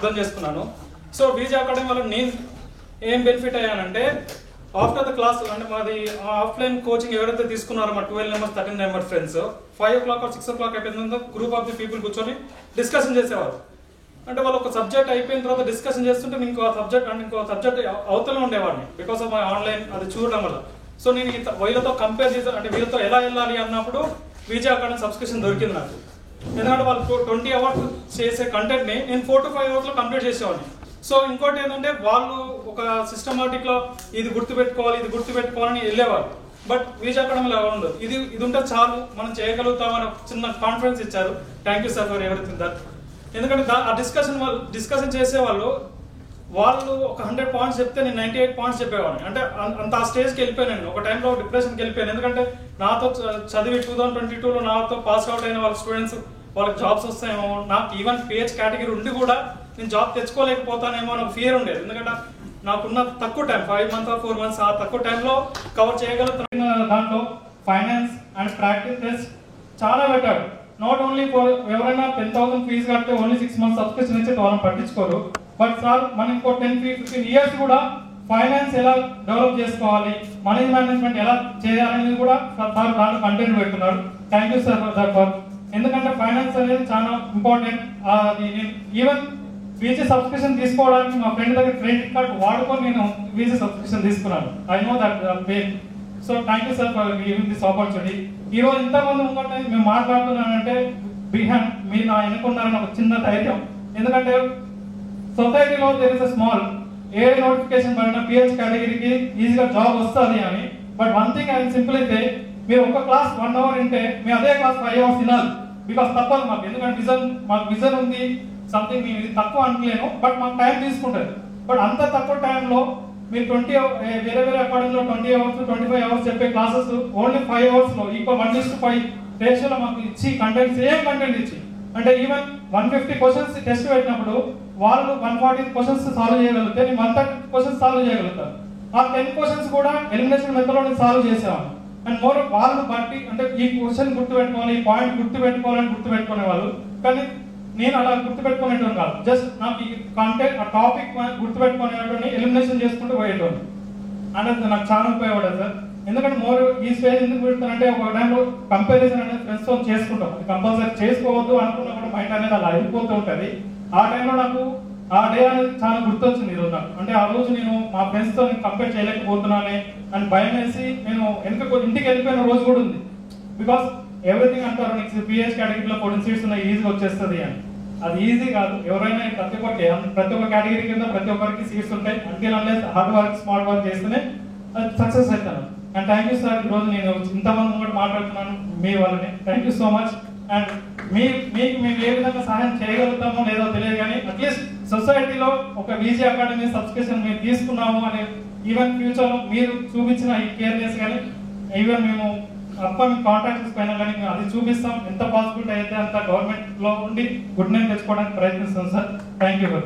అర్థం చేసుకున్నాను. So BG academy వల్ల నేను ఏం బెనిఫిట్ అయ్యానంటే ఆఫ్టర్ ద క్లాస్ అంటే మాది ఆఫ్లైన్ కోచింగ్ ఎవరైతే తీసుకున్నారో మా 12 members 13 members friends 5 o'clock or 6 o'clock అయిపోయిందో గ్రూప్ ఆఫ్ ది పీపుల్ కూర్చొని డిస్కషన్ చేసేవారు. అంటే వాళ్ళు ఒక సబ్జెక్ట్ అయిపోయిన తర్వాత డిస్కషన్ చేస్తుంటే ఇంకో సబ్జెక్ట్ అవతల ఉండేవాడిని బికాస్ ఆఫ్ మై ఆన్లైన్ అది చూడడం వల్ల. సో నేను వీళ్ళతో కంపేర్ చేసి అంటే వీళ్ళతో ఎలా వెళ్ళాలి అన్నప్పుడు బీజీ అకాడమీ సబ్స్క్రిప్షన్ దొరికింది నాకు. ఎందుకంటే వాళ్ళు 20 hours చేసే కంటెంట్ని నేను 4 to 5 hours కంప్లీట్ చేసేవాడిని. సో ఇంకోటి ఏంటంటే వాళ్ళు ఒక సిస్టమాటిక్లో ఇది గుర్తుపెట్టుకోవాలని వెళ్ళేవారు. బట్ బీజీ అకాడమీలో అలా ఉండదు. ఇది ఉంటే చాలు మనం చేయగలుగుతామని చిన్న కాన్ఫిడెన్స్ ఇచ్చారు. Thank you sir for everything that. ఎందుకంటే ఆ డిస్కషన్ చేసేవాళ్ళు ఒక 100 points చెప్తే నేను 98 points చెప్పేవాడిని. అంటే అంత ఆ స్టేజ్కి వెళ్ళిపోయాను. నేను ఒక టైంలో డిప్రెషన్కి వెళ్ళిపోయాను. ఎందుకంటే నాతో చదివి 2022లో నాతో పాస్ అవుట్ అయిన వాళ్ళ స్టూడెంట్స్ వాళ్ళకి జాబ్స్ వస్తాయేమో, నాకు ఈవెన్ పిహెచ్ కేటగిరీ ఉండి కూడా నేను జాబ్ తెచ్చుకోలేకపోతానేమో అని ఒక ఫియర్ ఉండేది. ఎందుకంటే నాకున్న తక్కువ టైం 5 months or 4 months ఆ తక్కువ టైంలో కవర్ చేయగలుగుతున్న దాంట్లో ఫైనాన్స్ అండ్ ప్రాక్టీస్ టెస్ట్ చాలా పెట్టాడు. నాట్ ఓన్లీ ఫర్ ఎవరైనా 10,000 ఫీజు కడితే ఓన్లీ 6 months సబ్స్క్రిప్షన్ ఇచ్చి వాళ్ళని పట్టించుకోరు. బట్ సార్ మనం ఇంకో 10-15 years కూడా ఫైనాన్స్ ఎలా డెవలప్ చేసుకోవాలి, మనీ మేనేజ్మెంట్ ఎలా చేయాలనేది కూడా సార్ దాంట్లో కంటెంట్ పెడుతున్నారు. Thank you sir for that. ఎందుకంటే ఫైనాన్స్ అనేది చాలా ఇంపార్టెంట్. అది నేను ఈవెన్ వీజీ సబ్స్క్రిప్షన్ తీసుకోవడానికి మా ఫ్రెండ్ దగ్గర క్రెడిట్ కార్డ్ వాడుకొని నేను వీజీ సబ్స్క్రిప్షన్ తీసుకున్నాను. I know that pain. So thank you sir for giving this opportunity. ఈరోజు ఇంతమంది ఇంకోటి మేము మాట్లాడుతున్నానంటే బిహైండ్ మీరు నా ఎన్నుకున్నారని ఒక చిన్న ధైర్యం. ఎందుకంటే సొసైటీలో దేర్ ఇస్ అ స్మాల్ ఏ నోటిఫికేషన్ పడిన పిహెచ్ కేటగిరీకి ఈజీగా జాబ్ వస్తుంది అని. But one thing I simple అయితే మీరు ఒక క్లాస్ 1 hour వింటే మేము అదే క్లాస్ 5 hours తినాలి. బికాస్ తప్పదు మాకు. ఎందుకంటే మాకు విజన్ ఉంది, సంథింగ్ మేము ఇది తక్కువ అనలేను, బట్ మాకు టైం తీసుకుంటుంది. బట్ అంత తక్కువ టైంలో మీరు వేరే అకాడమీలో 20 hours 25 hours చెప్పే క్లాసెస్ ఓన్లీ 5 hours ఈక్వల్ 1:5 రేషియోలో మాకు ఇచ్చి సేమ్ కంటెంట్ ఇచ్చి అంటే ఈవెన్ 150 questions టెస్ట్ పెట్టినప్పుడు వాళ్ళు 140 questions సాల్వ్ చేయగలిగితే నేను 130 questions సాల్వ్ చేయగలుగుతాను. ఆ 10 questions కూడా ఎలిమినేషన్ మెథడ్లో నేను సాల్వ్ చేసేవాను. అండ్ మోర్ వాళ్ళు బట్టి అంటే ఈ క్వశ్చన్ గుర్తుపెట్టుకోవాలి, ఈ పాయింట్ గుర్తుపెట్టుకోవాలని గుర్తుపెట్టుకునే వాళ్ళు. కానీ నేను అలా గుర్తుపెట్టుకునేటోని కాదు. జస్ట్ నాకు ఈ కంటెంట్ ఆ టాపిక్ గుర్తుపెట్టుకునేటోని ఎలిమినేషన్ చేసుకుంటూ పోయేటోని. అంటే నాకు చాలా ఉపయోగపడేది సార్. ఎందుకంటే మోర్ ఈ స్టేజ్ ఎందుకు పెడతానంటే ఒక టైంలో కంపారిజన్ అనేది ఫ్రెండ్స్తో చేసుకుంటాం. అది కంపల్సరీ చేసుకోవద్దు అనుకున్నా కూడా మైండ్ అనేది అలా వెళ్ళిపోతూ ఉంటుంది. ఆ టైంలో నాకు ఆ డే అనేది చాలా గుర్తొచ్చింది ఈరోజు నాకు. అంటే ఆ రోజు నేను మా ఫ్రెండ్స్తో కంపేర్ చేయలేకపోతున్నానే అని భయం వేసి నేను ఇంటికి వెళ్ళిపోయిన రోజు కూడా ఉంది. బికాస్ ఎవ్రీథింగ్ అంటారు నీకు పిహెచ్ కేటగిరీలో 14 seats ఉన్నాయి ఈజీగా వచ్చేస్తుంది అని. అది ఈజీ కాదు. ఎవరైనా ప్రతి ఒక్క కేటగిరీ కింద ప్రతి ఒక్కరికి సీట్స్ ఉంటాయి. Until unless hard work smart work చేస్తేనే అది సక్సెస్ అవుతాను. And thank you sir. ఈరోజు నేను ఇంతమంది కూడా మాట్లాడుతున్నాను మీ వాళ్ళని. Thank you so much. And మీకు మేము ఏ విధంగా సహాయం చేయగలుగుతామో లేదో తెలియదు, కానీ అట్లీస్ట్ సొసైటీలో ఒక బీజీ అకాడమీ సబ్స్క్రిప్షన్ మేము తీసుకున్నాము అని ఈవెన్ ఫ్యూచర్లో మీరు చూపించిన ఈ కేర్నెస్ కానీ ఈవెన్ మేము అప్కమింగ్ కాంట్రాక్ట్స్ పైన కానీ మేము అది చూపిస్తాం. ఎంత పాసిబిలిటీ అయితే అంత గవర్నమెంట్లో ఉండి గుడ్ నేమ్ తెచ్చుకోవడానికి ప్రయత్నిస్తాం సార్. Thank you.